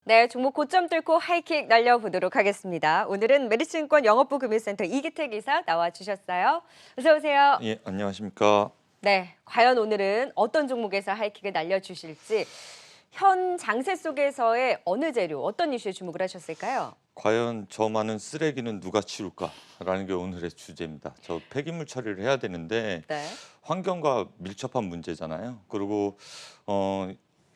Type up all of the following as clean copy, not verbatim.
네, 종목 고점 뚫고 하이킥 날려보도록 하겠습니다. 오늘은 메리츠증권 영업부 금융센터 이기택 이사 나와주셨어요. 어서 오세요. 예, 안녕하십니까. 네, 과연 오늘은 어떤 종목에서 하이킥을 날려주실지 현 장세 속에서의 어느 재료, 어떤 이슈에 주목을 하셨을까요? 과연 저 많은 쓰레기는 누가 치울까라는 게 오늘의 주제입니다. 저 폐기물 처리를 해야 되는데 네. 환경과 밀접한 문제잖아요. 그리고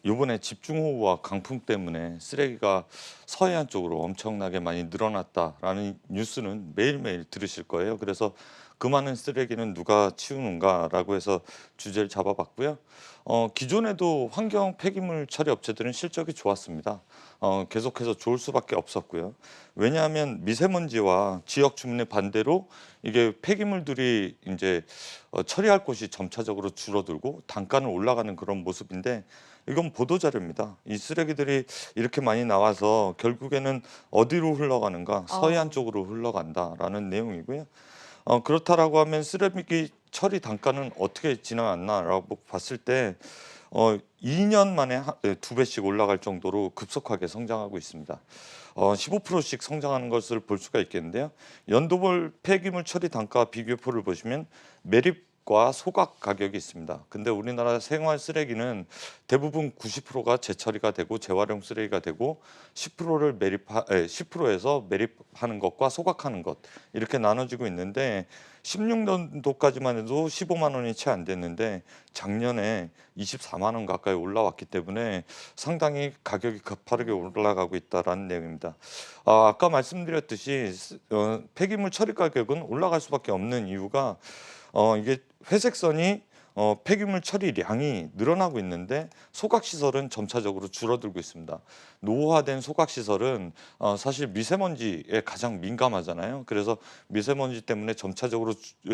요번에 집중호우와 강풍 때문에 쓰레기가 서해안 쪽으로 엄청나게 많이 늘어났다라는 뉴스는 매일매일 들으실 거예요. 그래서 그 많은 쓰레기는 누가 치우는가라고 해서 주제를 잡아봤고요. 기존에도 환경 폐기물 처리 업체들은 실적이 좋았습니다. 계속해서 좋을 수밖에 없었고요. 왜냐하면 미세먼지와 지역 주민의 반대로 이게 폐기물들이 이제 처리할 곳이 점차적으로 줄어들고 단가는 올라가는 그런 모습인데 이건 보도자료입니다. 이 쓰레기들이 이렇게 많이 나와서 결국에는 어디로 흘러가는가? 서해안 어, 쪽으로 흘러간다라는 내용이고요. 그렇다라고 하면 쓰레기 처리 단가는 어떻게 지나갔나라고 봤을 때 2년 만에 2배씩 올라갈 정도로 급속하게 성장하고 있습니다. 15%씩 성장하는 것을 볼 수가 있겠는데요. 연도별 폐기물 처리 단가 비교표를 보시면 매립과 소각 가격이 있습니다. 근데 우리나라 생활 쓰레기는 대부분 90%가 재처리가 되고 재활용 쓰레기가 되고 10%에서 매립하는 것과 소각하는 것 이렇게 나눠지고 있는데 16년도까지만 해도 15만 원이 채 안 됐는데 작년에 24만 원 가까이 올라왔기 때문에 상당히 가격이 가파르게 올라가고 있다라는 내용입니다. 아까 말씀드렸듯이 폐기물 처리 가격은 올라갈 수밖에 없는 이유가 이게 회색선이 폐기물 처리량이 늘어나고 있는데 소각시설은 점차적으로 줄어들고 있습니다. 노후화된 소각시설은 사실 미세먼지에 가장 민감하잖아요. 그래서 미세먼지 때문에 점차적으로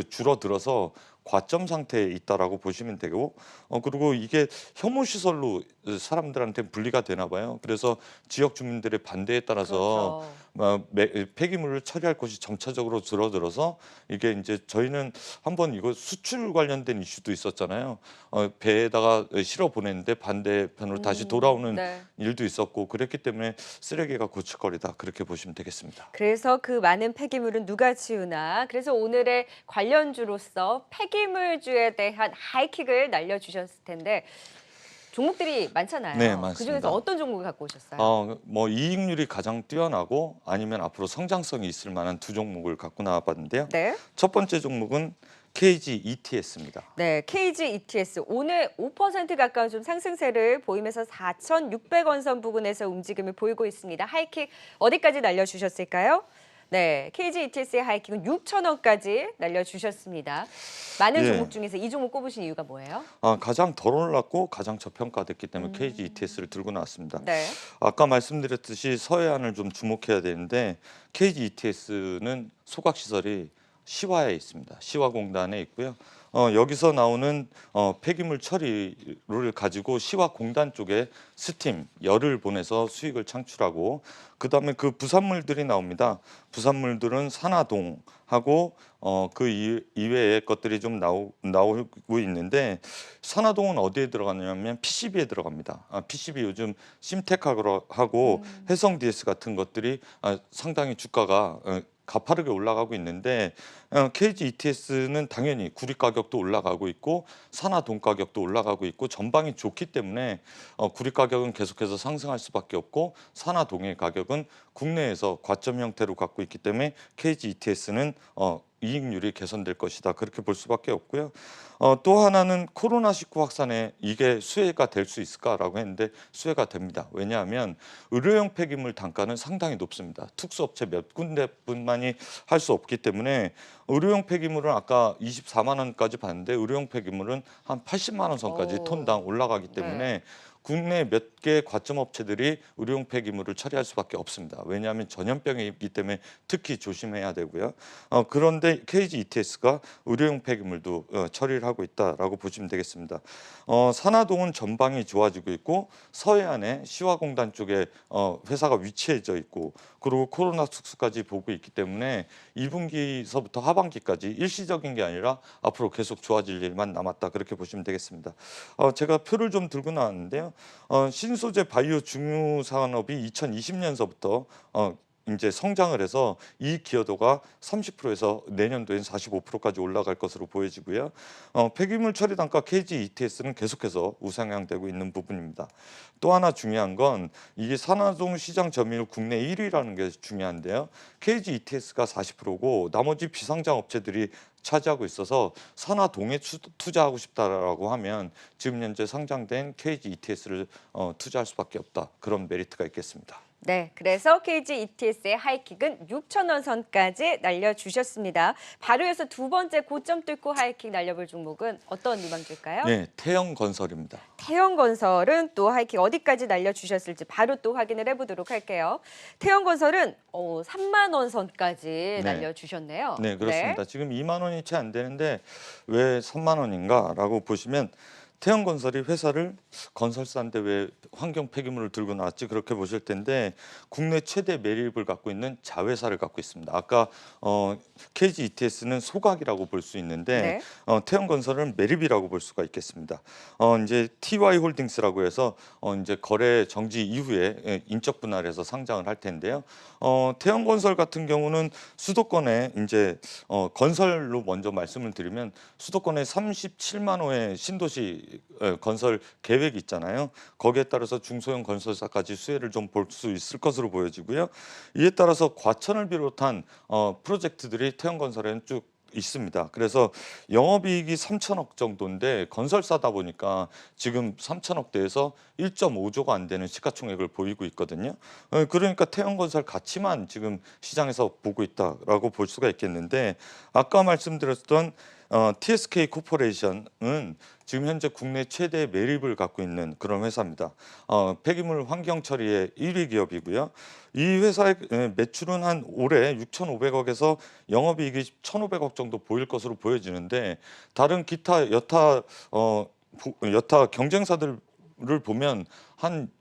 줄어들어서 과점 상태에 있다라고 보시면 되고 그리고 이게 혐오시설로 사람들한테 분리가 되나 봐요. 그래서 지역 주민들의 반대에 따라서 그렇죠. 폐기물을 처리할 곳이 점차적으로 줄어들어서 이게 이제 저희는 한번 이거 수출 관련된 이슈도 있었잖아요. 배에다가 실어 보냈는데 반대편으로 다시 돌아오는 네. 일도 있었고 그랬기 때문에 쓰레기가 고춧거리다 그렇게 보시면 되겠습니다. 그래서 그 많은 폐기물은 누가 치우나. 그래서 오늘의 관련주로서 폐기물주에 대한 하이킥을 날려주셨을 텐데 종목들이 네, 많잖아요. 그중에서 많습니다. 어떤 종목을 갖고 오셨어요? 뭐 이익률이 가장 뛰어나고 아니면 앞으로 성장성이 있을 만한 두 종목을 갖고 나와봤는데요. 네. 첫 번째 종목은 KG ETS입니다. 네, KG ETS 오늘 5% 가까운 좀 상승세를 보이면서 4,600원 선 부근에서 움직임을 보이고 있습니다. 하이킥 어디까지 날려주셨을까요? 네, KG ETS의 하이킥은 6,000원까지 날려주셨습니다. 많은 종목 예. 중에서 이 종목 꼽으신 이유가 뭐예요? 가장 덜 올랐고 가장 저평가됐기 때문에 KG 음, ETS를 들고 나왔습니다. 네. 아까 말씀드렸듯이 서해안을 좀 주목해야 되는데 KG ETS는 소각시설이 시화에 있습니다. 시화공단에 있고요. 여기서 나오는 폐기물 처리를 가지고 시화공단 쪽에 스팀, 열을 보내서 수익을 창출하고 그다음에 그 부산물들이 나옵니다. 부산물들은 산화동하고 그 이외의 것들이 좀 나오고 있는데 산화동은 어디에 들어가냐면 PCB에 들어갑니다. PCB 요즘 심테크하고 해성 DS 같은 것들이 상당히 주가가 가파르게 올라가고 있는데 KG ETS는 당연히 구리 가격도 올라가고 있고 산화동 가격도 올라가고 있고 전방이 좋기 때문에 구리 가격은 계속해서 상승할 수밖에 없고 산화동의 가격은 국내에서 과점 형태로 갖고 있기 때문에 KG ETS는 이익률이 개선될 것이다. 그렇게 볼 수밖에 없고요. 또 하나는 코로나19 확산에 이게 수혜가 될 수 있을까라고 했는데 수혜가 됩니다. 왜냐하면 의료용 폐기물 단가는 상당히 높습니다. 특수업체 몇 군데뿐만이 할 수 없기 때문에 의료용 폐기물은 아까 24만 원까지 봤는데 의료용 폐기물은 한 80만 원 선까지 오, 톤당 올라가기 네. 때문에 국내 몇 개 과점 업체들이 의료용 폐기물을 처리할 수밖에 없습니다. 왜냐하면 전염병이 있기 때문에 특히 조심해야 되고요. 그런데 KG ETS가 의료용 폐기물도 처리를 하고 있다라고 보시면 되겠습니다. 산화동은 전방이 좋아지고 있고 서해안에 시화공단 쪽에 회사가 위치해져 있고 그리고 코로나 특수까지 보고 있기 때문에 2분기서부터 하반기까지 일시적인 게 아니라 앞으로 계속 좋아질 일만 남았다 그렇게 보시면 되겠습니다. 제가 표를 좀 들고 나왔는데요. 있는데요. 신소재 바이오 중유 산업이 2020년서부터 이제 성장을 해서 이익 기여도가 30%에서 내년도엔 45%까지 올라갈 것으로 보여지고요. 폐기물 처리 단가 KG ETS는 계속해서 우상향되고 있는 부분입니다. 또 하나 중요한 건 이게 산화종 시장 점유율 국내 1위라는 게 중요한데요. KG ETS가 40%고 나머지 비상장 업체들이 차지하고 있어서 산화동에 투자하고 싶다라고 하면 지금 현재 상장된 KG ETS를 투자할 수밖에 없다. 그런 메리트가 있겠습니다. 네, 그래서 KG ETS의 하이킥은 6,000원 선까지 날려주셨습니다. 바로 이어서 두 번째 고점 뚫고 하이킥 날려볼 종목은 어떤 유망주일까요? 네, 태영건설입니다. 태영건설은 또 하이킥 어디까지 날려주셨을지 바로 또 확인을 해보도록 할게요. 태영건설은 3만 원 선까지 날려주셨네요. 네, 그렇습니다. 지금 2만 원이 채 안 되는데 왜 3만 원인가라고 보시면 태영건설이 회사를 건설사인데 왜 환경 폐기물을 들고 나왔지 그렇게 보실 텐데 국내 최대 매립을 갖고 있는 자회사를 갖고 있습니다. 아까 KG ETS는 소각이라고 볼 수 있는데 태영건설은 매립이라고 볼 수가 있겠습니다. 이제 TY홀딩스라고 해서 이제 거래 정지 이후에 인적 분할해서 상장을 할 텐데요. 태영건설 같은 경우는 수도권에 이제 건설로 먼저 말씀을 드리면 수도권에 37만 호의 신도시 건설 계획이 있잖아요. 거기에 따라서 중소형 건설사까지 수혜를 좀 볼 수 있을 것으로 보여지고요. 이에 따라서 과천을 비롯한 프로젝트들이 태영건설에는 쭉 있습니다. 그래서 영업이익이 3천억 정도인데 건설사다 보니까 지금 3천억대에서 1.5조가 안 되는 시가총액을 보이고 있거든요. 그러니까 태영건설 가치만 지금 시장에서 보고 있다라고 볼 수가 있겠는데 아까 말씀드렸던 TSK 코퍼레이션은 지금 현재 국내 최대 매립을 갖고 있는 그런 회사입니다. 폐기물 환경 처리의 1위 기업이고요. 이 회사의 매출은 한 올해 6,500억에서 영업이익이 1,500억 정도 보일 것으로 보여지는데 다른 기타 여타 경쟁사들을 보면 한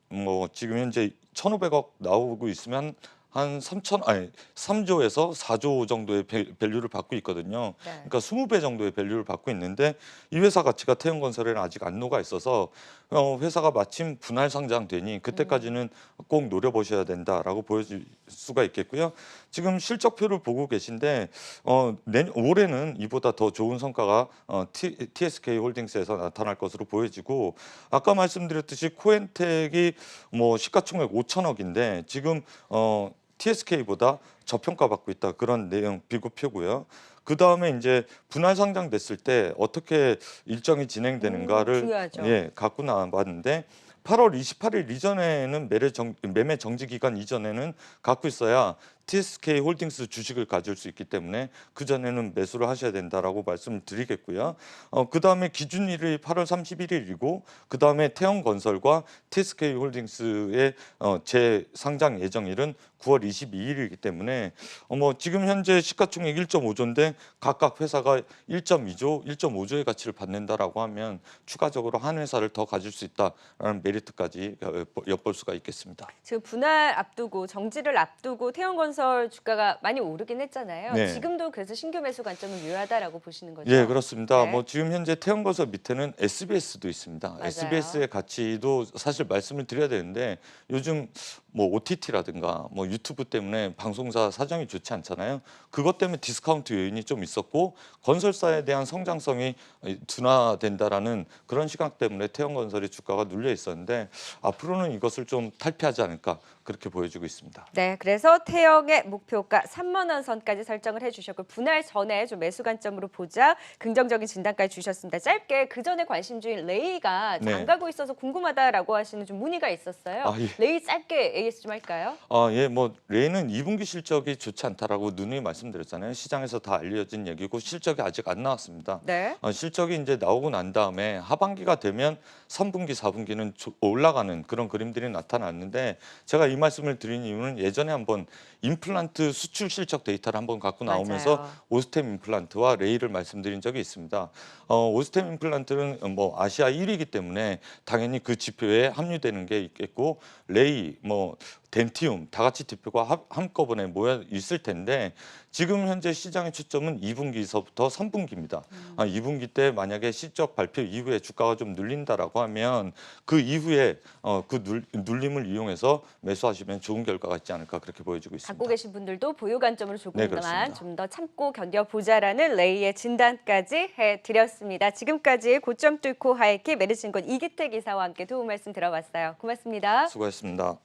지금 현재 1,500억 나오고 있으면 한 3조에서 4조 정도의 밸류를 받고 있거든요. 그러니까 20배 정도의 밸류를 받고 있는데 이 회사 가치가 태영건설에는 아직 안 녹아 있어서 회사가 마침 분할 상장되니 그때까지는 꼭 노려보셔야 된다라고 보여줄 수가 있겠고요. 지금 실적표를 보고 계신데 올해는 이보다 더 좋은 성과가 TSK 홀딩스에서 나타날 것으로 보여지고 아까 말씀드렸듯이 코엔텍이 시가총액 5천억인데 지금 TSK보다 저평가받고 있다 그런 내용 비교표고요. 그 다음에 이제 분할 상장됐을 때 어떻게 일정이 진행되는가를 갖고 나와봤는데 8월 28일 이전에는 매매 정지 기간 이전에는 갖고 있어야 TSK 홀딩스 주식을 가질 수 있기 때문에 그 전에는 매수를 하셔야 된다라고 말씀을 드리겠고요. 그 다음에 기준일이 8월 31일이고 그 다음에 태영건설과 TSK 홀딩스의 재상장 예정일은 9월 22일이기 때문에 지금 현재 시가총액 1.5조인데 각각 회사가 1.2조, 1.5조의 가치를 받는다라고 하면 추가적으로 한 회사를 더 가질 수 있다라는 메리트까지 엿볼 수가 있겠습니다. 지금 분할 앞두고 정지를 앞두고 태영건설 주가가 많이 오르긴 했잖아요. 지금도 그래서 신규 매수 관점은 유효하다라고 보시는 거죠? 네, 그렇습니다. 지금 현재 태영건설 밑에는 SBS도 있습니다. 맞아요. SBS의 가치도 사실 말씀을 드려야 되는데 요즘 OTT라든가 유튜브 때문에 방송사 사정이 좋지 않잖아요. 그것 때문에 디스카운트 요인이 좀 있었고 건설사에 대한 성장성이 둔화된다라는 그런 시각 때문에 태영건설의 주가가 눌려 있었는데 앞으로는 이것을 좀 탈피하지 않을까 그렇게 보여지고 있습니다. 네, 그래서 태영의 목표가 3만 원 선까지 설정을 해주셨고 분할 전에 좀 매수 관점으로 보자 긍정적인 진단까지 주셨습니다. 짧게 그 전에 관심주인 레이가 안 가고 있어서 궁금하다라고 하시는 좀 문의가 있었어요. 레이 짧게 AS 좀 할까요? 레이는 2분기 실적이 좋지 않다라고 누누이 말씀드렸잖아요. 시장에서 다 알려진 얘기고 실적이 아직 안 나왔습니다. 실적이 이제 나오고 난 다음에 하반기가 되면 3분기, 4분기는 올라가는 그런 그림들이 나타났는데 제가 이 말씀을 드린 이유는 예전에 한번 임플란트 수출 실적 데이터를 한번 갖고 나오면서 오스템 임플란트와 레이를 말씀드린 적이 있습니다. 오스템 임플란트는 아시아 1위이기 때문에 당연히 그 지표에 합류되는 게 있겠고 레이 덴티움 다 같이 대표가 한꺼번에 모여 있을 텐데 지금 현재 시장의 초점은 2분기서부터 3분기입니다. 2분기 때 만약에 실적 발표 이후에 주가가 좀 눌린다라고 하면 그 이후에 눌림을 이용해서 매수하시면 좋은 결과가 있지 않을까 그렇게 보여지고 있습니다. 갖고 계신 분들도 보유 관점으로 네, 조금만 그렇습니다. 좀 더 참고 견뎌보자라는 레이의 진단까지 해드렸습니다. 지금까지 고점 뚫고 하이킥 메리츠증권 이기택 이사와 함께 도움 말씀 들어봤어요. 고맙습니다. 수고하셨습니다.